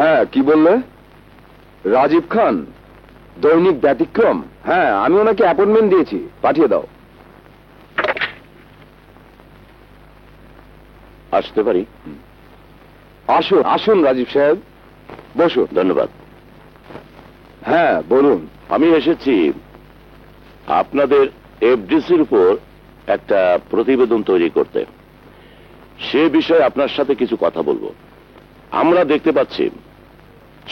হ্যাঁ, কি বললে? রাজীব খান, দৈনিক ব্যতিক্রম। হ্যাঁ, আমি ওনাকে অ্যাপয়েন্টমেন্ট দিয়েছি, পাঠিয়ে দাও। আসতে পারি? আসুন আসুন রাজীব সাহেব, বসুন। ধন্যবাদ। হ্যাঁ বলুন। আমি এসেছি আপনাদের এফডিসির উপর একটা প্রতিবেদন তৈরি করতে। সে বিষয়ে আপনার সাথে কিছু কথা বলবো। আমরা দেখতে পাচ্ছি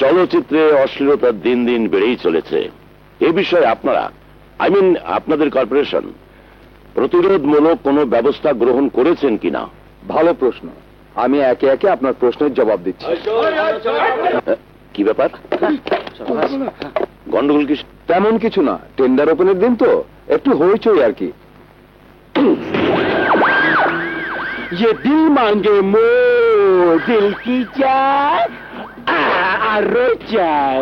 চলচ্চিত্রে অশ্লীলতা দিন দিন বেড়েই চলেছে। এ বিষয়ে আপনারা, আপনাদের কর্পোরেশন প্রতিরোধমূলক কোনো ব্যবস্থা গ্রহণ করেছেন কিনা? ভালো প্রশ্ন, আমি একে একে আপনার প্রশ্নের জবাব দিচ্ছি। কি ব্যাপার? গন্ডগোল কি? তেমন কিছু না, টেন্ডার ওপেনের দিন তো একটু হইচই আর কি। ये दिल मांगे मो दिल की चाय आरो चाय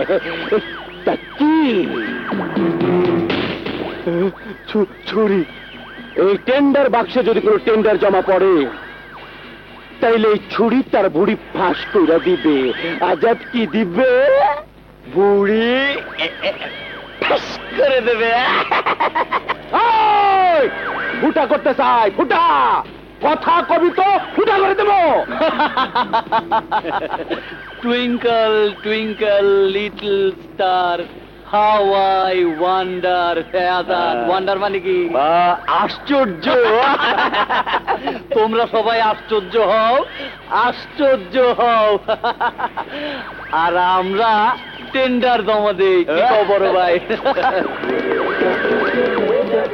तकी ছুরি। এই টেন্ডার বাক্সে যদি কোনো টেন্ডার জমা পড়ে তাইলে এই ছুরি তার বুড়ি ফাঁস করে দিবে। আজাদ কি দিবে? বুড়ি ফাঁস করে দেবে। ফুটা করতে চাই, ফুটা কথা কবি তো ফুটা করে দেব। Twinkle twinkle little star how I wonder. Wonder মানে কি? আশ্চর্য। তোমরা সবাই আশ্চর্য হও, আশ্চর্য হও, আর আমরা টেন্ডার জমা দেই। কি খবর ভাই?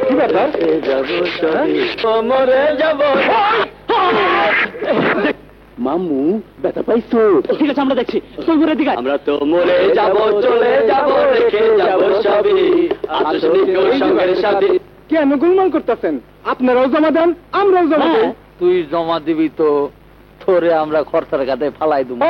কি ব্যাপার? মরে যাব। মামু ব্যথা পাইছো? ঠিক আছে, আমরা দেখছি। তোমরা দিকে আমরা তো মরে যাব, চলে যাব, রেখে যাব সবই সঙ্গের সাথে। কেন গোলমাল করতেছেন? আপনারাও জমা দেন, আমরাও জমা দেই। তুই জমা দিবি তো তোরে আমরা খরচার কাছে ফালাই দেব।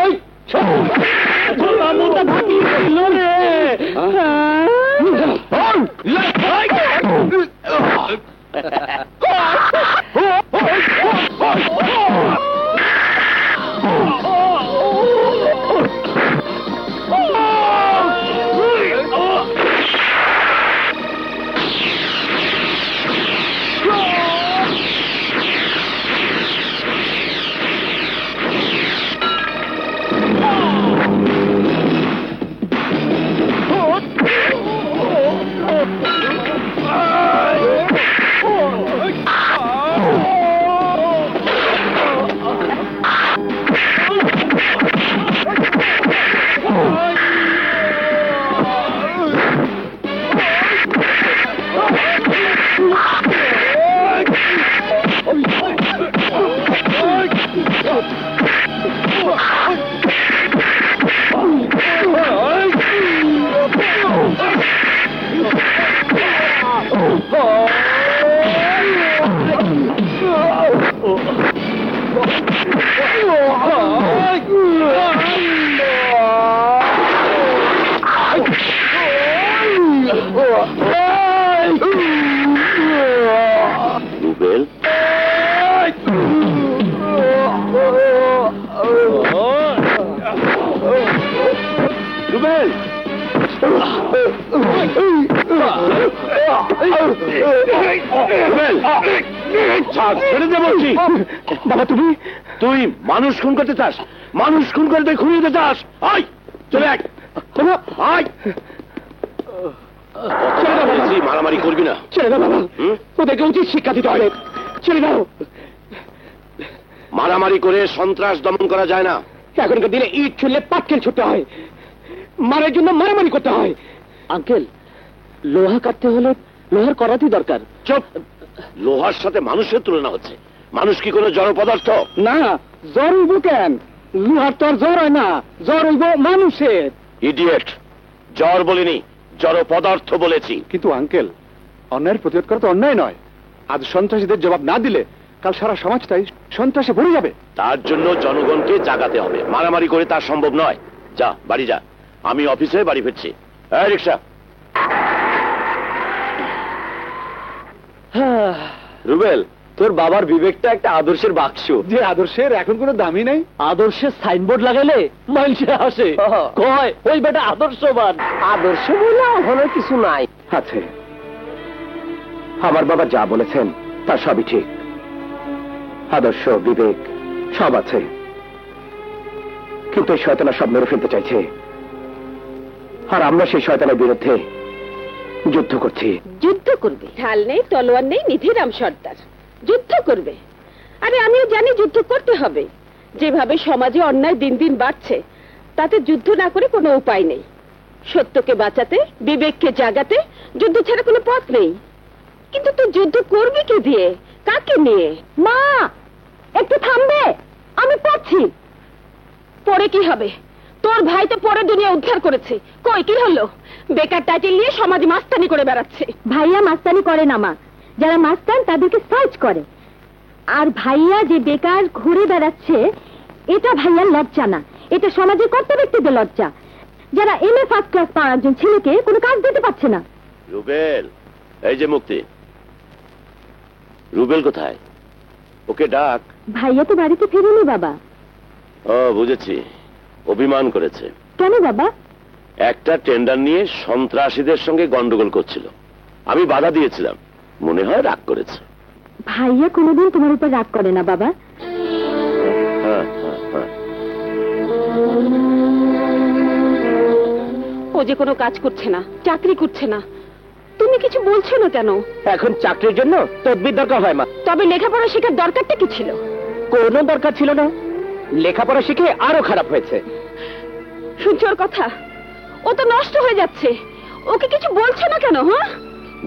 রুবেল, রুবেল, ছেড়ে দে বলছি। বাবা তুমি তুই মানুষ খুন করতে চাস? মানুষ খুন করতে খুনিয়ে দিতে চাস? আয় চলে আয়, আয়। মারামারি করবি না। ছেড়ে দাও বাবা, ওদেরকে উচিত শিক্ষা দিতে হবে। ছেড়ে দাও। মারামারি করে সন্ত্রাস দমন করা যায় না। এখনকার দিনে ইট ছুড়লে পাটকেল ছুটতে হয়, মারার জন্য মারামারি করতে হয়। আঙ্কেল, লোহা কাটতে হলে লোহার করাতেই দরকার। চুপ! লোহার সাথে মানুষের তুলনা হচ্ছে। মানুষ কি কোনো জড় পদার্থ? না, জ্বর হইব কেন? লোহার তো আর জ্বর হয় না, জ্বর হইব মানুষের। ইডিয়েট! জ্বর বলিনি, জড় পদার্থ বলেছি। কিন্তু আঙ্কেল, অন্যায়ের প্রতিরোধ করা তো অন্যায় নয়। আজ সন্ত্রাসীদের জবাব না দিলে কাল সারা সমাজটাই সন্ত্রাসে ভরে যাবে। তার জন্য জনগণকে জাগাতে হবে। মারামারি করে তা সম্ভব নয়। যা, বাড়ি যা। আমি অফিসে বাড়ি ফিরছি। এই রিক্সা। রুবেল, তোর বাবার বিবেকটা একটা আদর্শের বাক্স, যে আদর্শের এখন কোনো দামই নাই। আদর্শের সাইনবোর্ড লাগাইলে মানুষে আসে, কয় ওই বেটা আদর্শবান। আদর্শ বলে ওখানে কিছু নাই। আছে, আমার বাবা যা বলেছেন তা সবই ঠিক। আদর্শ, বিবেক সব আছে, কিন্তু এই শয়তানা সব মেরে ফেলতে চাইছে, আর আমরা সেই শয়তানের বিরুদ্ধে যুদ্ধ করছি। যুদ্ধ করবে, ঢাল নেই, তলোয়ার নেই, নিধিরাম সর্দার যুদ্ধ করবে। আরে আমিও জানি যুদ্ধ করতে হবে। যেভাবে সমাজে অন্যায় দিন দিন বাড়ছে, তাতে যুদ্ধ না করে কোনো উপায় নেই। সত্যকে বাঁচাতে, বিবেককে জাগাতে যুদ্ধ ছাড়া কোনো পথ নেই। কিন্তু তুই যুদ্ধ করবি কি দিয়ে, কাকে নিয়ে? মা, একটু থামবে, আমি পড়ছি। পরে কি হবে? তোর ভাই তো পরে দুনিয়া উদ্ধার করেছে। কই কি হলো? বেকার টাইটেল নিয়ে সমাজ মাস্তানি করে বেড়াচ্ছে। ভাইয়া মাস্তানি করে না মা, যারা মাস্তান তাদেরকে সার্চ করে। আর ভাইয়া যে বেকার ঘুরে বেড়াচ্ছে, এটা ভাইয়ার লজ্জা না, এটা সমাজের কর্তা ব্যক্তিদের লজ্জা, যারা এমএ ফার্স্ট ক্লাস পাওয়া একজন ছেলেকে কোনো কাজ দিতে পারছে না। রুবেল, এই যে মুক্তি, রুবেল কোথায়? ওকে ডাক। ভাইয়া তো বাড়িতে ফেরেনি বাবা। ও বুঝেছি, অভিমান করেছে। কেন বাবা? একটা টেন্ডার নিয়ে সন্ত্রাসীদের সঙ্গে গন্ডগোল করছিল, আমি বাধা দিয়েছিলাম, মনে হয় রাগ করেছে। ভাইয়া কোনোদিন তোমার উপর রাগ করে না বাবা। হ্যাঁ হ্যাঁ হ্যাঁ। ও যে কোনো কাজ করছে না, চাকরি করছে না, তুমি কিছু বলছো না কেন? এখন চাকরির জন্য তদবির দরকার হয় মা। তবে লেখাপড়া শেখার দরকারটা কি ছিল? কোনো দরকার ছিল না, লেখাপড়া শিখে আরো খারাপ হয়েছে। শুনছো ওর কথা? ও তো নষ্ট হয়ে যাচ্ছে, ওকে কিছু বলছো না কেন? হ্যাঁ,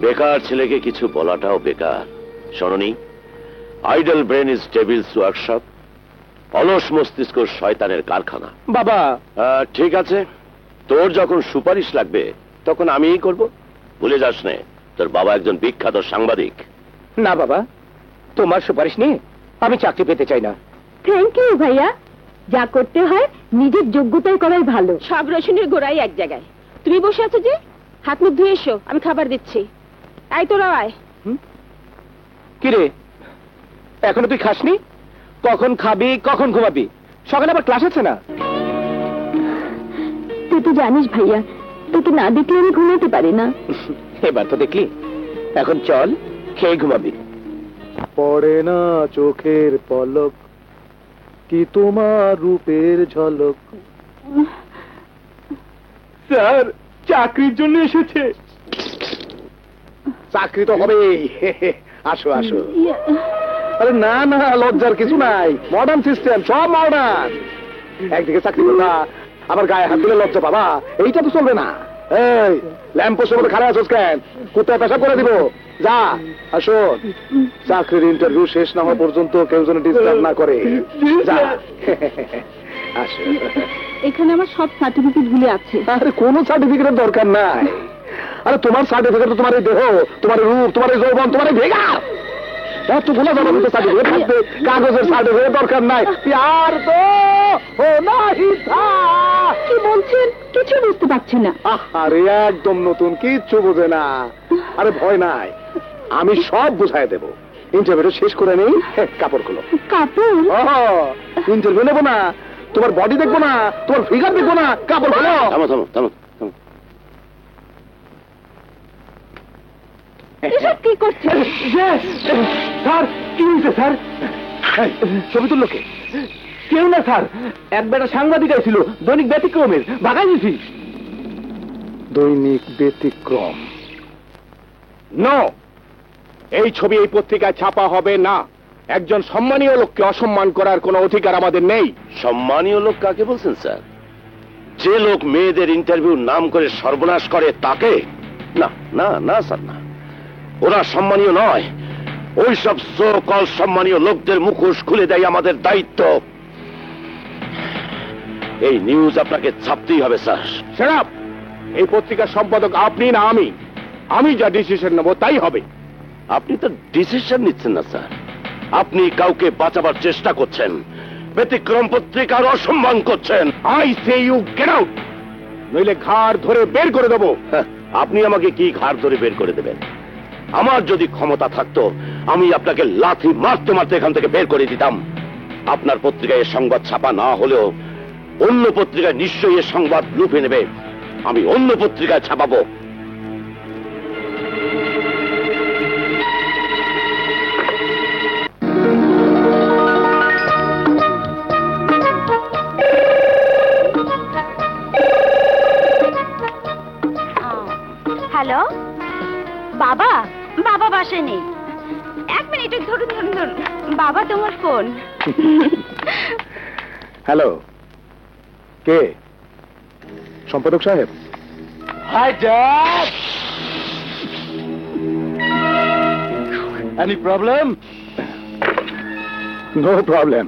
বেকার ছেলেকে কিছু বলাটাও বেকার। শোনি, idle brain is devil's workshop, অলস মস্তিষ্ক শয়তানের কারখানা। বাবা, ঠিক আছে, তোর যখন সুপারিশ লাগবে তখন আমিই করব। ভুলে যাস নে, তোর বাবা একজন বিখ্যাত সাংবাদিক। না বাবা, তোমার সুপারিশ নিয়ে আমি চাকরি পেতে চাই না। থ্যাংক ইউ ভাইয়া, যা করতে হয় নিজের যোগ্যতায় করাই ভালো। সব রসুনের গোড়াই এক জায়গায়। তুমি বসে আছো যে, হাত মুখ ধুয়ে এসো, আমি খাবার দিচ্ছি। আয় তোরা আয়। কিরে, এখনো তুই খাসনি? কখন খাবি, কখন ঘুমাবি? সকালে আবার ক্লাস আছে না? তুই তো জানিস ভাইয়া, তোকে না দেখলে আমি ঘুমাতে পারি না। এবার তো দেখলি, এখন চল খেয়ে ঘুমাবি। পড়ে না চোখের পলক, কি তোমার রূপের ঝলক। স্যার, চাকরির জন্য এসেছে। চাকরি তো হবেই। আসো আসো। আরে না না, লজ্জার কিছু নাই, মডার্ন সিস্টেম, সব মডার্ন। একদিকে চাকরি করবা, আবার গায়ে হাত দিলে লজ্জা পাবা, এইটা তো চলবে না। এই ল্যাম্পোস্টের মধ্যে খারাপ আছোস কেন? কোথায় পেশা করে দিব। যা, আসো। চাকরির ইন্টারভিউ শেষ না হওয়া পর্যন্ত কেউ যেন ডিস্টার্ব না করে। যা। আসো। এখানে আমার সব সার্টিফিকেট গুলি আছে। আরে কোনো সার্টিফিকেটের দরকার নাই। আরে তোমার সার্টিফিকেট তো তোমার এই দেহ, তোমার এই রূপ, তোমার এই যৌবন, তোমার এই ভেগা। এত ভোলা যাবে সার্টিফিকেট থাকবে, কাগজের সার্টিফিকেট দরকার নাই। আর তো নাই থা। কি বলছেন? কিছু বুঝতে পারছি না। আরে একদম নতুন, কিচ্ছু বোঝে না। আরে ভয় নাই, আমি সব বুঝাই দেব। ইন্টারভিউটা শেষ করে নেই, কাপড় খুলো। কাপড়? ইন্টারভিউ নেবো না, তোমার বডি দেখবো না, তোমার ফিগার দেখবো না, কাপড় খুলো। থামো থামো থামো থামো। এসব কি করছে? স্যার, কি হয়েছে স্যার? ছবি তুললো কে? কেউ না স্যার, এক বেটা সাংবাদিক ছিল, দৈনিক ব্যতিক্রমের, ভাগাই দিছি। দৈনিক ব্যতিক্রম? নো, এই ছবি এই পত্রিকায় ছাপা হবে না। একজন সম্মানীয় লোককে অসম্মান করার কোনো অধিকার আমাদের নেই। সম্মানীয় লোক কাকে বলছেন স্যার? যে লোক মেয়েদের ইন্টারভিউ নাম করে সর্বনাশ করে তাকে? না না না স্যার, না, ওরা সম্মানীয় নয়। ওই সব সো-কল সম্মানীয় লোকদের মুখোশ খুলে দেয় আমাদের দায়িত্ব। এই নিউজ আপনাকে ছাপতেই হবে স্যার। Shut up! এই পত্রিকার সম্পাদক আপনি না আমি। আমি যা ডিসিশন নেব তাই হবে। আপনি তো ডিসিশন নিচ্ছেন না স্যার, আপনি কাউকে বাঁচাবার চেষ্টা করছেন, ব্যতিক্রম পত্রিকার অসম্মান করছেন। I say you get out, নইলে ঘাড় ধরে বের করে দেবো। আপনি আমাকে কি ঘাড় ধরে বের করে দেবেন? আমার যদি ক্ষমতা থাকতো আমি আপনাকে লাথি মারতে মারতে এখান থেকে বের করে দিতাম। আপনার পত্রিকায় সংবাদ ছাপা না হলেও অন্য পত্রিকায় নিশ্চয়ই এ সংবাদ লুফে নেবে। আমি অন্য পত্রিকায় ছাপাবো। হ্যালো বাবা, বাবা বাসায় নেই। 1 মিনিট ধরুন ধরুন ধরুন। বাবা তোমার ফোন। হ্যালো, কে? সম্পাদক সাহেব? Hi dad, any problem? No problem.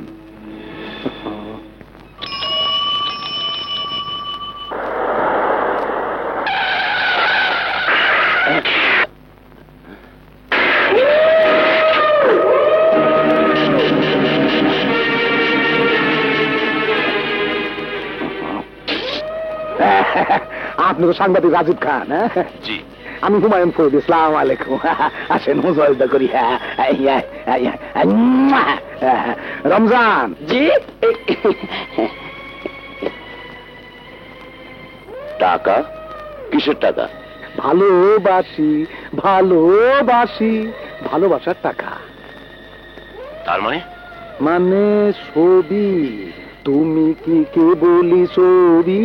আপনি তো সাংবাদিক রাজীব খান? জি, আমি হুমায়ুন ফরিদ। আসসালামু আলাইকুম। আসেন, মুজওয়াজদা করি। রমজান জি। টাকা? কিসের টাকা? ভালোবাসি ভালোবাসি, ভালোবাসার টাকা। তার মানে? মানে ছবি। তুমি কি কে বলি ছবি,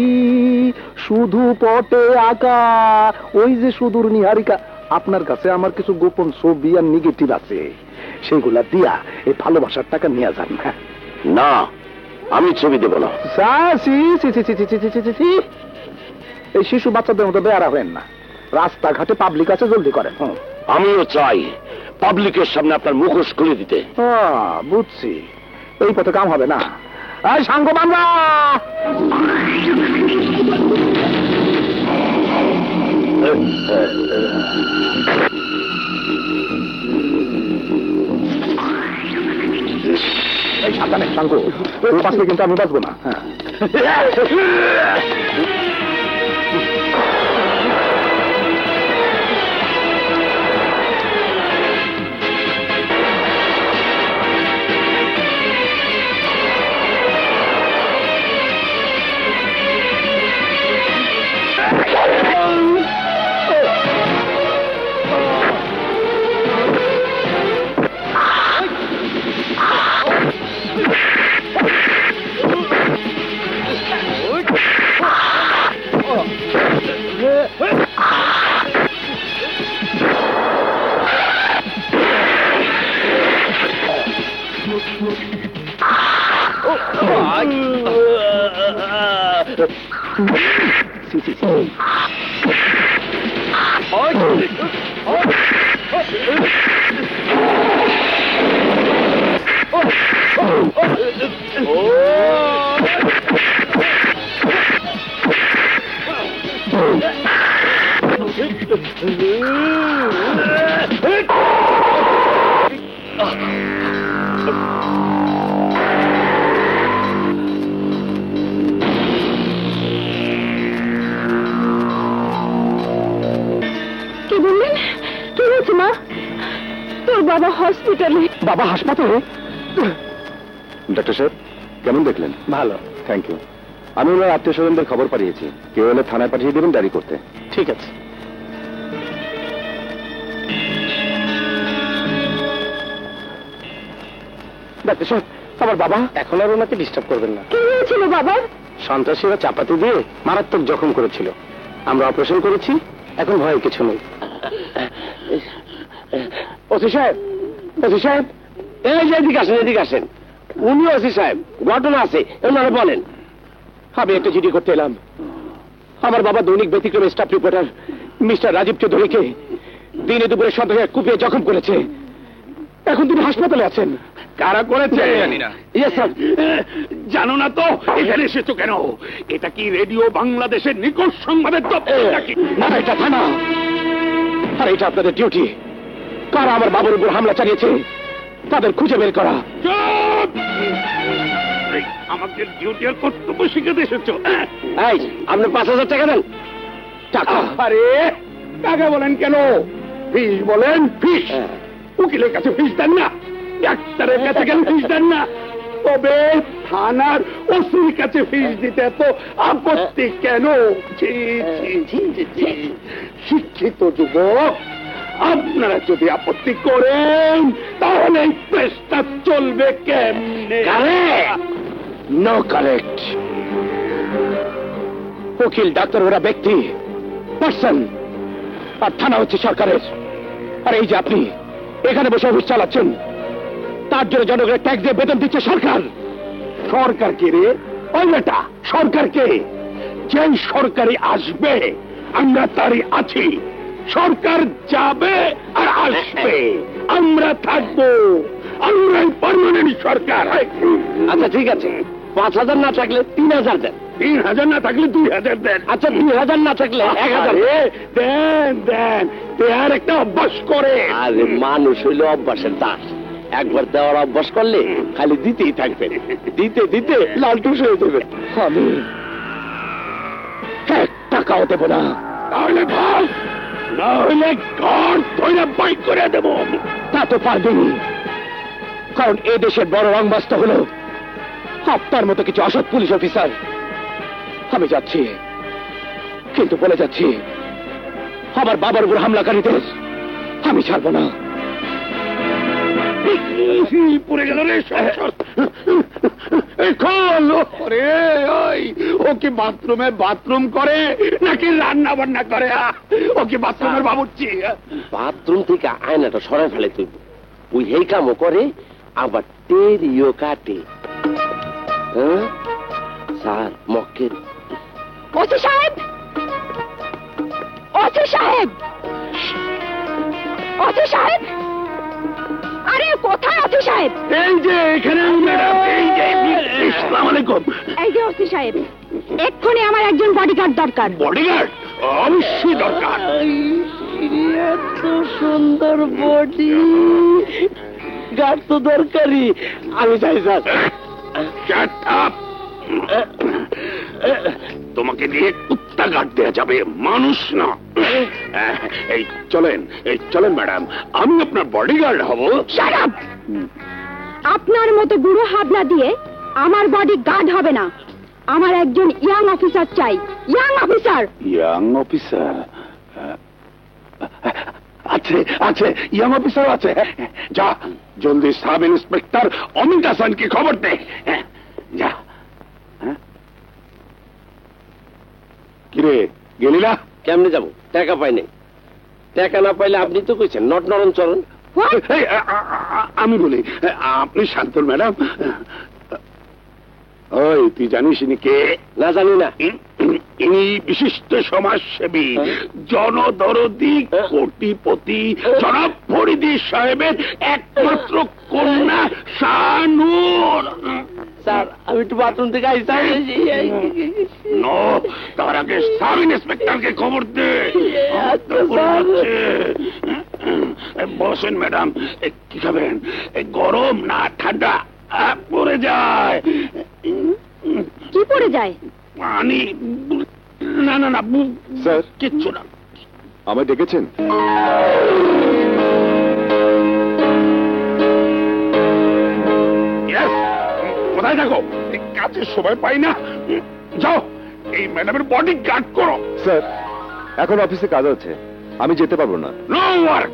শুধু পটে আঁকা, ওই যে সুদূর নিহারিকা। আপনার কাছে আমার কিছু গোপন ছবি আর নেগেটিভ আছে, সেগুলা দিয়া এই ভালোবাসার টাকা নিয়ে যান। না, আমি ছবি দেব না। এই শিশু বাচ্চাদের মতো বেয়ারা হবেন না। রাস্তাঘাটে পাবলিক আছে, জলদি করেন। আমিও চাই পাবলিকের সামনে আপনার মুখোশ খুলে দিতে। বুঝছি, এই পথে কাম হবে না। এই সাঙ্গ বাংলা, এই সাবধানে সাঙ্গ, বাঁচলে কিন্তু আমি বাঁচবো না। বাবা হসপিটালে। বাবা হাসপাতালে? ডাক্তার সাহেব কেমন দেখলেন? ভালো, থ্যাংক ইউ। আমি ওনার আত্মীয় স্বজনদের খবর পাঠিয়েছি, কেউ হলে থানায় পাঠিয়ে দেবেন ডায়েরি করতে। ঠিক আছে। ডাক্তার সাহেব, আমার বাবা। এখন আর ওনাকে ডিস্টার্ব করবেন না। কি হয়েছিল বাবার? সন্ত্রাসীরা চাপাতি দিয়ে মারাত্মক জখম করেছিল, আমরা অপারেশন করেছি, এখন ভয়ের কিছু নেই। ওসি সাহেব, ওসি সাহেব, এই যে এদিকে আসেন, এদিকে আসেন। উনি ওসি সাহেব, ঘটনা আছে, ওনারা বলেন। আমি একটা চিঠি করতে এলাম। আমার বাবা দৈনিক ব্যতিক্রমে স্টাফ রিপোর্টার মিস্টার রাজীব চৌধুরীকে দিনে দুপুরে সন্দেহে কুপিয়ে জখম করেছে। এখন তিনি হাসপাতালে আছেন। কারা করেছে জানি না। Yes sir. জানো না তো এখানে এসেছো কেন? এটা কি রেডিও বাংলাদেশের নিকট সংবাদের দপ্তর নাকি? না, এটা থানা। আর এটা আপনাদের ডিউটি। কারা আমার বাবার উপর হামলা চালিয়েছে তাদের খুঁজে বের করা। আমাদের ডিউটি আর কর্তব্য শিখাতে এসেছো? এই, আপনি 5,000 টাকা দেন। টাকা? আরে টাকা বলেন কেন? ফিস বলেন, ফিস। উকিলের কাছে ফিস দেন না, ডাক্তারের কাছে গেলে ফিস দেন না, তবে থানার ওসির কাছে ফিস দিতে এত আপত্তি কেন? ছি, ছি, ছি, ছি, ছি। শিক্ষিত যুবক, আপনারা যদি আপত্তি করেন তাহলে এই পেশটা চলবে কেমনে? No correct. উকিল ডাক্তার ওরা ব্যক্তি, পার্সন, আর থানা হচ্ছে সরকারের। আর এই যে আপনি এখানে বসে অফিস চালাচ্ছেন, তার জন্য জনগণের ট্যাক্স দিয়ে বেতন দিচ্ছে সরকার। সরকার কে রে? ওই বেটা সরকারকে, যেই সরকারি আসবে আমরা তারই আছি। সরকার যাবে আর আসবে, আমরা থাকবো, আমরাই পার্মানেন্ট সরকার। আচ্ছা ঠিক আছে, 5,000 না থাকলে 3,000 দেন। 3,000 না থাকলে 2,000 দেন। আচ্ছা 2,000 না থাকলে 1,000 দেন দেন, দেয়ার একটা অভ্যাস করে। আরে মানুষ হইলো অভ্যাসের দাস, একবার দেওয়ার অভ্যাস করলে খালি দিতেই থাকবেন, দিতে দিতে লালটুস হয়ে যাবে। আমি 1 টাকাও দেব না, তাহলে ভাগ, না হলে ঘর ধরে বাই করে দেব। তা তো পারবেনি, কারণ এ দেশের বড় রংবাস্তা হলো আপনার মতো কিছু অসৎ পুলিশ অফিসার। আমি যাচ্ছি, কিন্তু বলে যাচ্ছি আমার বাবার উপর হামলাকারীদের আমি ছাড়বো না। পড়ে গেল রে, ও কি বাথরুমে বাথরুম করে নাকি রান্না বান্না করে? ও কি বাথরুমের বাবুর্চি? বাথরুম থেকে আয়নাটা সরাই ফেলে তুই, ওই এই কামও করে, আবার টেরিও কাটে। স্যার মক্কেল। ওসি সাহেব, ওসি সাহেব, ওসি সাহেব, আরে কোথায় ওসি সাহেব? এই যে এখানে। আসসালামু আলাইকুম। এই যে ওসি সাহেব, এক্ষুনি আমার একজন বডিগার্ড দরকার। বডিগার্ড? অবশ্যই দরকার। এত সুন্দর বডি গার্ড তো দরকারি, আমি চাই স্যার। Shut up! তোমাকে দিয়ে কুত্তা গার্ড দেওয়া যাবে, মানুষ না। এই চলেন ম্যাডাম, আমি আপনার বডিগার্ড হব। Shut up! আপনার মতো বুড়ো হাবলা দিয়ে আমার বডি গার্ড হবে না। আমার একজন ইয়াং অফিসার চাই, ইয়াং অফিসার। ইয়াং অফিসার আছে? আছে, ইয়াং অফিসার আছে। যা জলদি সাব ইন্সপেক্টর অমিত হাসানকে খবর দে। যা। কিরে গেলি না? কেমনে যাবো? টাকা পাই নাই। টাকা না পাইলে আপনি তো কইছেন নট নরম চরণ। আমি বলি, আপনি শান্তন ম্যাডাম। ওই তুই জানিস ইনি কে? না জানি না। ইনি বিশিষ্ট সমাজসেবী, জনদরদি, কোটিপতি জনাব ফরিদি সাহেবের একমাত্র কন্যা শানুর। স্যার আমি একটু বাথরুম থেকে আইসা। নো, তার আগে সাব ইন্সপেক্টরকে খবর দে। বসেন ম্যাডাম, কি খাবেন? গরম না ঠান্ডা? পড়ে যায়। কি পড়ে যায়? পানি? না না না স্যার, কিচ্ছু না। আমায় ডেকেছেন? কোথায় থাকো? কাজের সময় পাই না। যাও এই ম্যাডামের বডি গার্ড করো। স্যার এখন অফিসে কাজ আছে, আমি যেতে পারবো না। No work.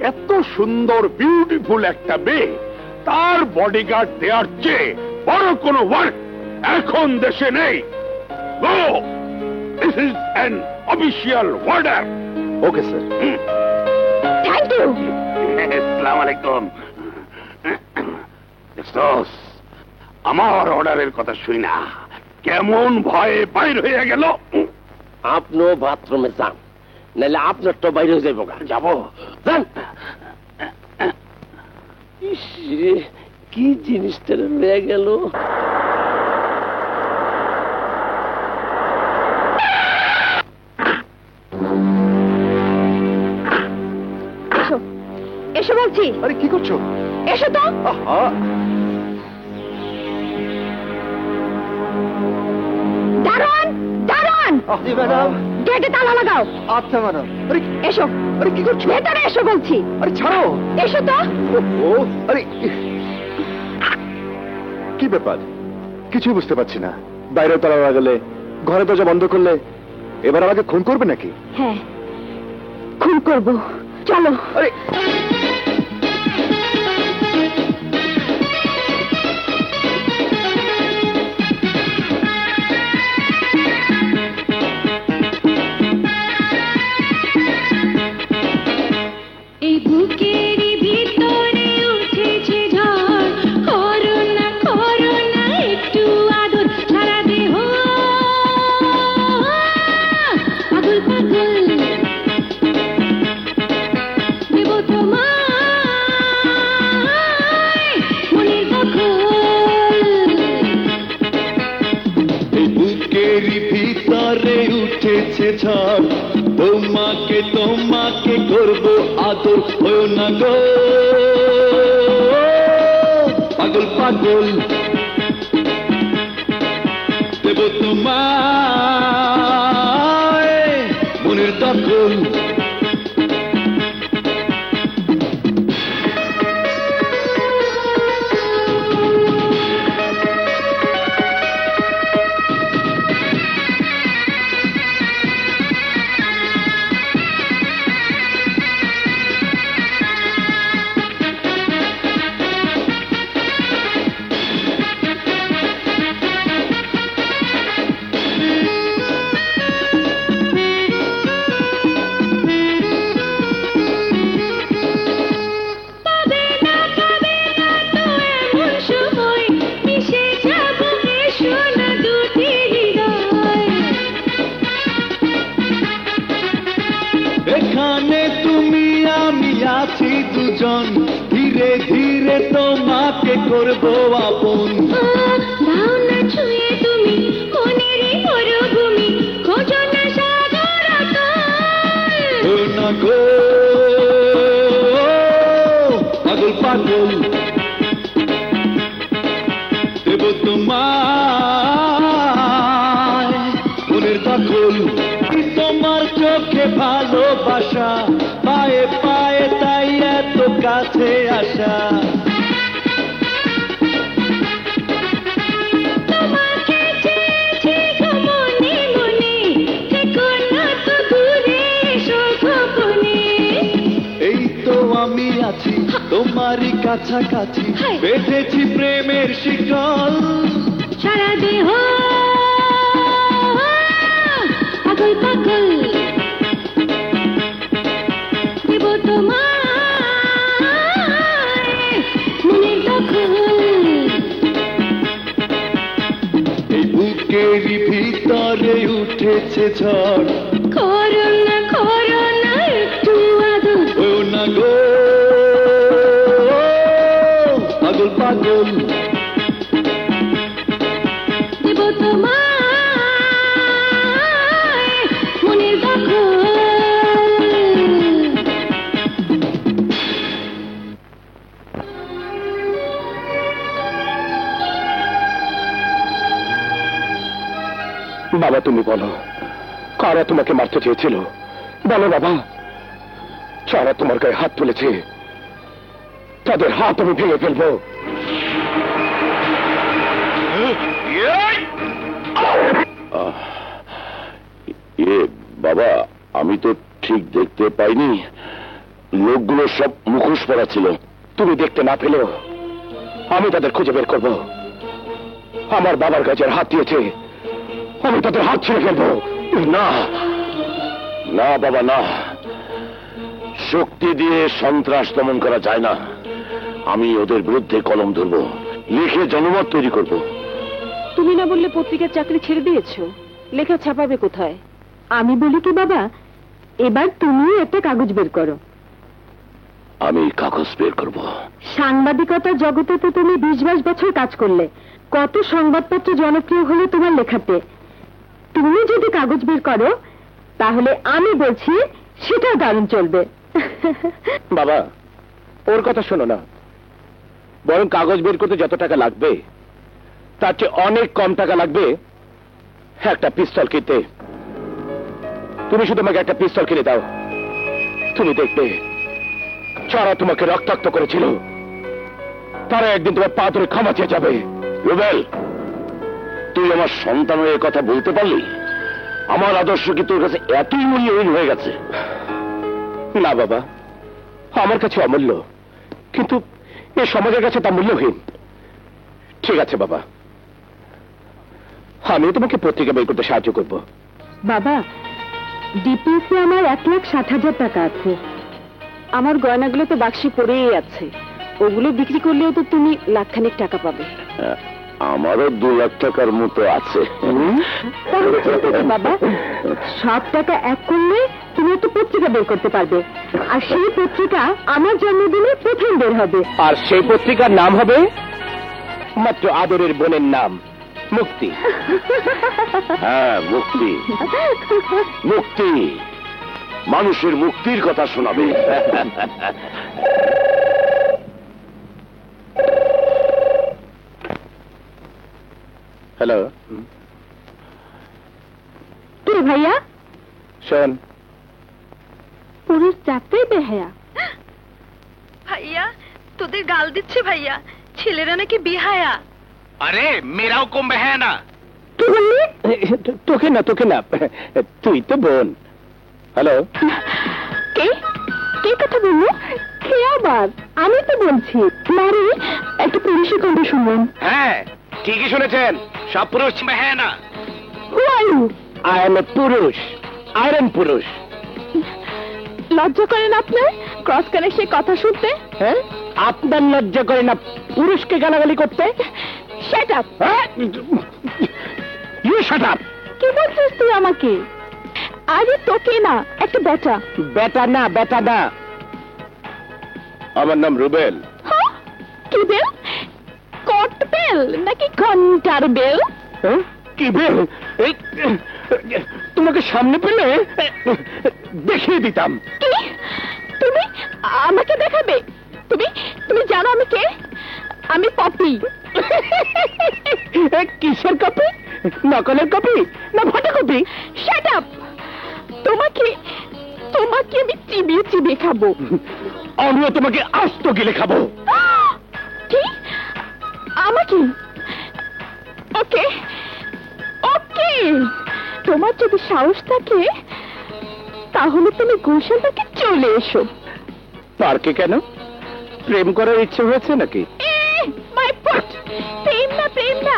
এত সুন্দর বিউটিফুল একটা মেয়ে, তার বডিগার্ড দেওয়ার চেয়ে বড় কোনো ওয়ার্ক এখন দেশে নেই। Go, this is an official order. Okay sir. Thank you. আসসালামু আলাইকুম। দেখছস, আমার অর্ডারের কথা শুই না কেমন ভয়ে বাইর হয়ে গেল। আপনিও বাথরুমে যান, নাহলে আপনার তো বাইরে হয়ে যাবো। যাবো? যান। ইস রে, কি জিনিসটা রয়ে গেল। এসো, এসো বলছি। আরে কি করছো? এসো তো। দারোয়ান, দারোয়ান, জি ম্যাডাম। গেটে তালা লাগাও। আচ্ছা ম্যাডাম। আরে এসো, আরে কি করছো? ভেতরে এসো বলছি। আরে ছাড়ো। এসো তো। ও আরে কি ব্যাপার? কিছুই বুঝতে পারছি না। বাইরে তালা লাগালে, ঘরে দরজা বন্ধ করলে, এবার আমাকে খুন করবে নাকি? হ্যাঁ, খুন করব। চলো। আরে এই বুকের ভিতরে উঠেছে ঝড়, করোনা করোনা একটু আদর, সারা দেহ পাগল পাগল, দেব তোমায় মনের দখল। এই বুকেরই ভিতরে উঠেছে ঝড়, তোমাকে তোমাকে করব আদর, হয়েও না গো পাগল পাগল, দেব তোমায় মনের দখল। এখানে তুমি আমি আছি দুজন, ধীরে ধীরে তোমাকে করব আপন। দাও না ছুঁয়ে তুমি মনেরই মরুভূমি, খোঁজো না সাগর অতল। ও না গো পাগল পাগল, দেব তোমায় মনের দখল। তোমার চোখে ভালোবাসা, পায়ে পায়ে তাই এত কাছে আসা। তোমাকে চেয়েছি গো মনে মনে, থেকো না তো দূরে, এসো গোপনে। এই তো আমি আছি তোমারই কাছাকাছি, হায়। বেঁধেছি প্রেমের শিকল। সারা দেহ পাগল পাগল, দেব তোমায় মনের দখল। এই বুকেরই ভিতরে উঠেছে ঝড়, করোনা করোনা একটু আদর, ও না গো পাগল পাগল, দেব তোমায় মনের দখল। বাবা তুমি বলো, কারা তোমাকে মারতে চেয়েছিল? বলো বাবা। যারা তোমার গায়ে হাত তুলেছে তাদের হাত আমি ভেঙে ফেলবো। বাবা, আমি তো ঠিক দেখতে পাইনি, লোকগুলো সব মুখোশ পরা ছিল। তুমি দেখতে না পেলেও আমি তাদের খুঁজে বের করবো। আমার বাবার গাছের হাত দিয়েছে, আমি তাদের হাত ছেড়ে ফেলবো। না না বাবা, না, শক্তি দিয়ে সন্ত্রাস দমন করা যায় না। আমি ওদের বিরুদ্ধে কলম ধরবো, লিখে জনমত তৈরি করব। তুমি না বললে পত্রিকার চাকরি ছেড়ে দিয়েছো, লেখা ছাপাবে কোথায়? আমি বলি কি বাবা, এবার তুমিও একটা কাগজ বের করো। আমি কাগজ বের করব। সাংবাদিকতার জগতে তো তুমি 20-22 বছর কাজ করলে, কত সংবাদপত্র জনপ্রিয় হলো তোমার লেখাতে। তুমি যদি কাগজ বের করো তাহলে আমি বলছি সেটাও দারুণ চলবে। বাবা, ওর কথা শোনো না, বরং কাগজ বের করতে যত টাকা লাগবে তার চেয়ে অনেক কম টাকা লাগবে একটা পিস্তল কিনতে। তুমি শুধু আমাকে একটা পিস্তল কিনে দাও, তুমি দেখবে যারা তোমাকে রক্তাক্ত করেছিল তারা একদিন তোমার পা ধরে ক্ষমা চেয়ে যাবে। রুবেল, তুই আমার সন্তান হয়ে কথা বলতে পারলি? আমার আদর্শ কি তোর কাছে এতই মূল্যহীন হয়ে গেছে? না বাবা, আমার কাছে অমূল্য, কিন্তু এই সমাজের কাছে তা মূল্যহীন। ঠিক আছে বাবা, আমিও তোমাকে পত্রিকা বের করতে সাহায্য করব। বাবা, ডিপিএসে আমার 1,60,000 টাকা আছে। আমার গয়নাগুলো তো বাক্সে পড়েই আছে, ওগুলো বিক্রি করলেও তো তুমি লাখখানিক টাকা পাবে। আমারও 2 লাখ টাকার মতো আছে। তাহলে ঠিক আছে বাবা, সব টাকা এক করলে তুমি একটা পত্রিকা বের করতে পারবে, আর সেই পত্রিকা আমার জন্মদিনে প্রথম বের হবে। আর সেই পত্রিকার নাম হবে মাত্র আদরের বোনের নাম, মুক্তি। হ্যাঁ, মুক্তি। মুক্তি মানুষের মুক্তির কথা শোনাবে। হ্যালো, কে ভাইয়া? শোন, পুরুষ যাত্রাই বেহায়া। ভাইয়া, তোদের গাল দিচ্ছে ভাইয়া, ছেলেরা নাকি বেহায়া। আরে মেরাও কম বেহায়া না। কি বললি? তোকে না, তোকে না, তুই তো বোন। হ্যালো, কে কে কথা বললো? কে আবার? আমি তো বলছি। মারি একটা পুরুষের কথা শুনলাম। হ্যাঁ ঠিকই শুনেছেন, সব পুরুষ বেহায়া না। হু are you? I M A পুরুষ, আয়রন পুরুষ। লজ্জা করে না আপনার ক্রস কানেক্টে কথা শুনতে? হ্যাঁ, আপনার লজ্জা করে না পুরুষকে গালাগালি করতে? Shut up. You shut up. কি বলছিস তুই আমাকে? আরে তোকে না, একটা বেটা। বেটা না, বেটা না, আমার নাম রুবেল। হ্যাঁ? কি বেল? কট বেল নাকি ঘন্টার বেল? হ্যাঁ? কি বেল? এই তোমাকে সামনে পেলে দেখিয়ে দিতাম। কি? তুমি আমাকে দেখাবে? তুমি তুমি জানো আমি কে? আমি পপি। কিসের কপি? নকলের কপি না ফটোকপি? Shut up. তোমাকে তোমাকে আমি চিবিয়ে চিবিয়ে খাবো। আমিও তোমাকে আস্ত গিলে খাবো। কি? আমাকে? ওকে ওকে, তোমার যদি সাহস থাকে তাহলে তুমি গুলশান থেকে চলে এসো। পার্কে কেন? প্রেম করার ইচ্ছে হয়েছে নাকি? My foot! প্রেম না, প্রেম না,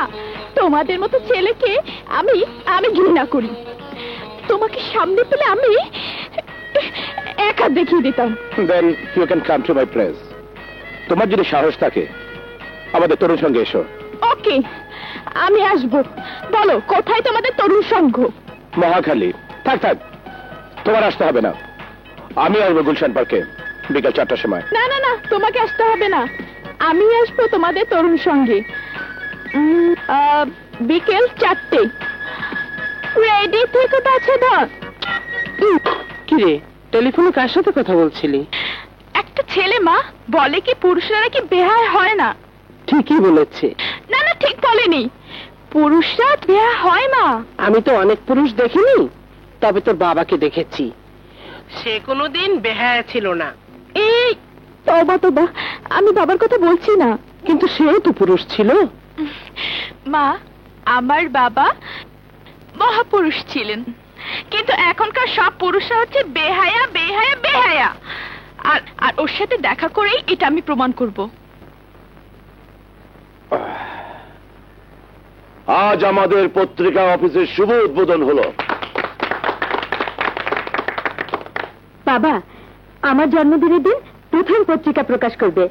তোমাদের মতো ছেলেকে আমি আমি ঘৃণা করি। তোমাকে সামনে পেলে আমি একা দেখিয়ে দিতাম। Then you can come to my place. তোমার যদি সাহস থাকে আমাদের তরুণ সঙ্গে এসো। ওকে, আমি আসবো। বলো কোথায় তোমাদের তরুণ সংঘ? মহাখালী। থাক থাক, তোমার আসতে হবে না, আমি আসবো গুলশান পার্কে বিকাল 4টার সময়। না না না, তোমাকে আসতে হবে না, আমি আসবো তোমাদের তরুণ সঙ্গে বিকেল 4টে। রেডি থেকে আছে না? কি রে, টেলিফোনে কার সাথে কথা বলছিলি? একটা ছেলে মা বলে কি পুরুষরা নাকি বেহায়া হয় না। ঠিকই বলেছে। না না, ঠিক বলেনি, পুরুষরা বেহায়া হয় না। আমি তো অনেক পুরুষ দেখিনি, তবে তোর বাবাকে দেখেছি, সে কোনোদিন বেহায়া ছিল না। এই তবা তবা, আমি বাবার কথা বলছি না। কিন্তু সেও তো পুরুষ ছিল। মা, আমার বাবা মহাপুরুষ ছিলেন, কিন্তু এখনকার সব পুরুষরা হচ্ছে বেহায়া বেহায়া বেহায়া। আর আর ওর সাথে দেখা করেই এটা আমি প্রমাণ করব। আজ আমাদের পত্রিকা অফিসের শুভ উদ্বোধন হলো। বাবা, আমার জন্মদিনের দিন প্রথম পত্রিকা প্রকাশ করবে,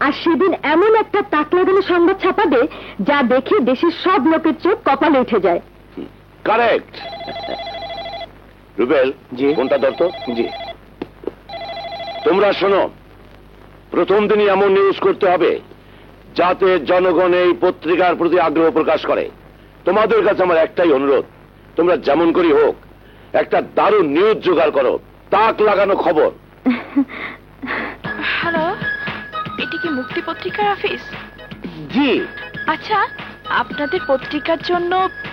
আর সেদিন এমন একটা তাক লাগানো সংবাদ ছাপাবে যা দেখে দেশের সব লোকের চোখ কপালে উঠে যায়। কারেক্ট। রুবেল, জি। কোনটা ধরতো? জি। তোমরা শোনো, প্রথম দিনই এমন নিউজ করতে হবে যাতে জনগণ এই পত্রিকার প্রতি আগ্রহ প্রকাশ করে। তোমাদের কাছে আমার একটাই অনুরোধ, তোমরা যেমন করি হোক একটা দারুণ নিউজ জোগাড় করো, তাক লাগানো খবর। হ্যালো, এটা কি মুক্তি পত্রিকার অফিস? জি। আচ্ছা, আপনাদের পত্রিকার জন্য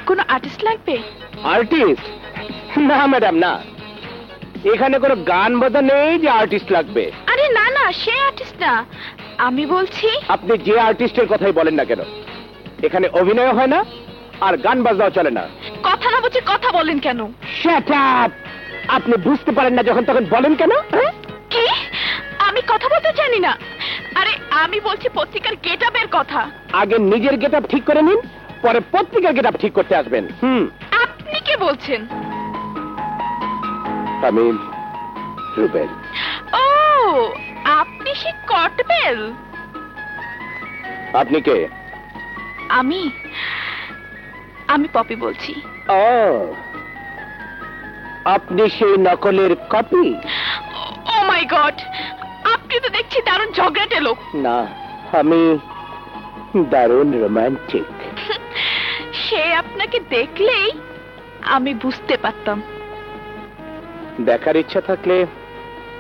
কোনো আর্টিস্ট লাগবে? আর্টিস্ট? না ম্যাডাম, না, এখানে কোনো গান বাজা নেই যে আর্টিস্ট লাগবে। আরে না না, সে আর্টিস্ট না, আমি বলছি আপনি যে আর্টিস্টের কথাই বলেন না কেন, এখানে অভিনয় হয় না আর গান বাজনাও চলে না। কথা না বুঝে কথা বলেন কেন? Shut up! আপনি বুঝতে পারেন না যখন তখন বলেন কেন? কি? আমি কথা বলতে জানি না? আরে আমি বলছি পত্রিকার গেটআপের কথা। আগে নিজের গেটআপ ঠিক করে নিন, পরে পত্রিকার গেটআপ ঠিক করতে আসবেন। আপনি কি বলছেন? আমি রুবেল। ও, আপনি সে কটবেল। আপনি কে? আমি পপি বলছি। ও, আপনি সেই নকলের কপি? ও মাই গড, আপনি তো দেখছি দারুণ ঝগড়াটে লোক। না, আমি দারুণ রোমান্টিক। সে আপনাকে দেখলেই আমি বুঝতে পারতাম। দেখার ইচ্ছা থাকলে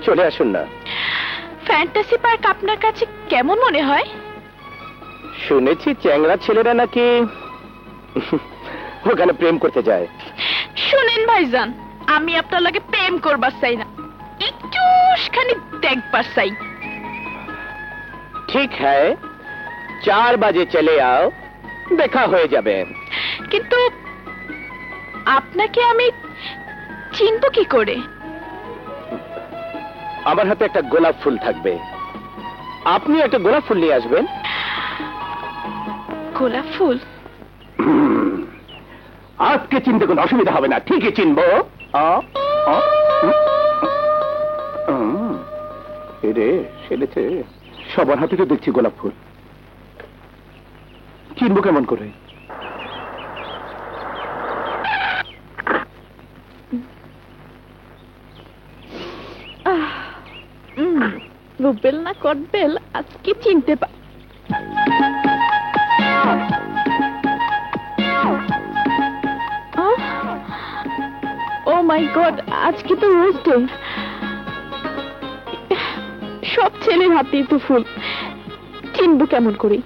চলে আসুন না। ফ্যান্টাসি পার্ক আপনার কাছে কেমন মনে হয়? শুনেছি চ্যাংড়া ছেলেরা নাকি ওখানে প্রেম করতে যায়। শুনেন ভাইজান, আমি আপনার লাগে প্রেম করবার চাই না, একটুখানি দেখবার চাই। ঠিক হ্যায়, 4 বাজে চলে আও, দেখা হয়ে যাবে। কিন্তু আপনাকে আমি চিনব কি করে? আমার হাতে একটা গোলাপ ফুল থাকবে, আপনি একটা গোলাপ ফুল নিয়ে আসবেন। গোলাপ ফুল? আজকে চিনতে কোনো অসুবিধা হবে না, ঠিকই চিনবো। রে সেলেছে, সবার হাতে তো দেখছি গোলাপ ফুল, চিনবো কেমন করে? রুবেল না কটবেল আজকে চিনতে পার। ও মাই গড, আজকে তো রোজ ডে। সব ছেলের হাতেই তো ফুল, চিনবো কেমন করে?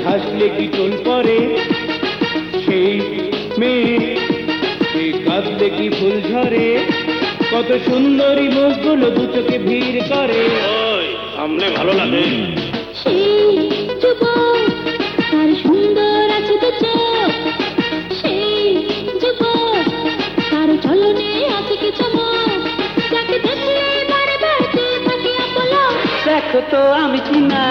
হাসলে কি চুল পরে, সেই মেয়ে সে কাঁদলে কি ফুল ঝরে, কত সুন্দরী মুখগুলো দু চোখে ভিড় করে। সামনে ভালো লাগে। সেই যুবক তার সুন্দর আছে তো চোখ, সেই যুবক তার চলনে আছে কি চমক, যাকে দেখলে বারবার চেয়ে থাকি আপলক। দেখো তো আমি চিনা,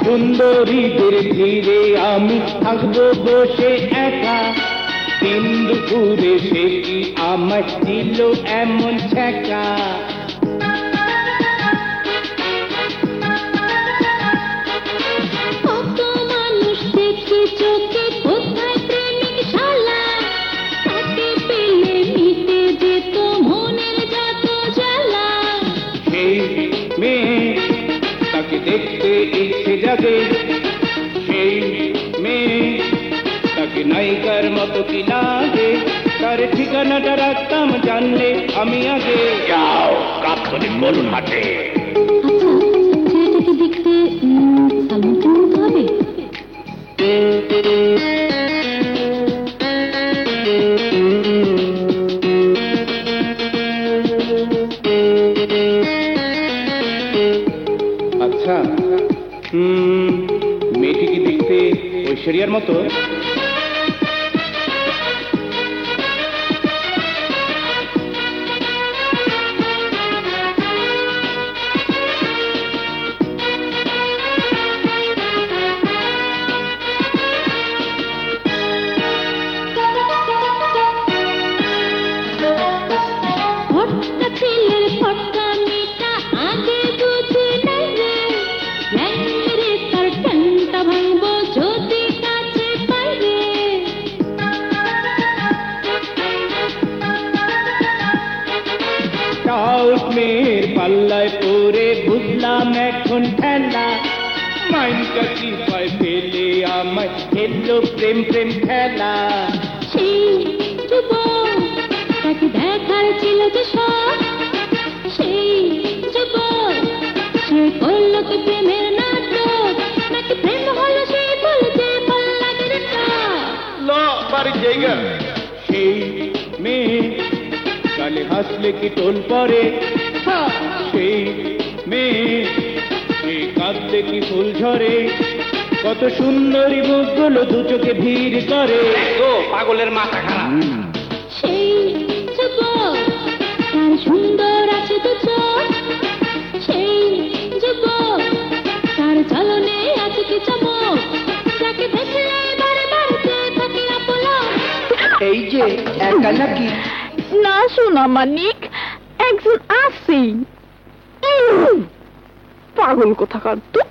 সুন্দরীদের ধীরে আমি থাকবো বসে একা, দিন দুপুরে সে কি আমার দিল এমন ছ্যাঁকা। কত মানুষ দেখি চোখে, কোথায় প্রেমিক শালা, তাকে পেলে মিটে যেত মনের যত জ্বালা। সেই মেয়ে তাকে দেখতে ইচ্ছে জাগে, সেই মেয়ে তাকে নায়িকার মতো কি লাগে, তার ঠিকানাটা রাখতাম জানলে আমি আগে। যাও কাপ্তনি বলুন হাটে। আচ্ছা, ছেলেটাকে দেখতে সালমান খানের মতো হবে? আচ্ছা, মেয়েটি কি দেখতে ঐশ্বরিয়ার মতো? মেরে তার ঠ্যাংটা ভাঙবো যদি কাছে পাইরে। টাউট মেয়ের পাল্লায় পরে বুঝলাম এখন ঠেলা, মাইন্ডটা কি পায় ফেলে আমায় খেললো প্রেম প্রেম খেলা। সেই যুবক তাকে দেখার ছিল যে শখ, সেই যুবক সে করলো কি প্রেমের নাটক, নাকি প্রেম হলো সেই বলতে পাল্লাগের টক। ল বাড়ির জায়গা। সেই মেয়ে গালে হাসলে কি টোল পরে, সেই মেয়ে সে কাঁদলে কি ফুল ঝরে, কত সুন্দরী মুখগুলো দু চোখে ভিড় করে। পাগলের মাথা খারাপ। সেই যুবক তার সুন্দর আছে দু চোখ, সেই যুবক তার চলনে আছে কি চমক, যাকে দেখলে বারে বারে থাকে আপলক। এই যে একা নাকি? না শোনা মানিক, একজন আছে। পাগল কোথাকার তো।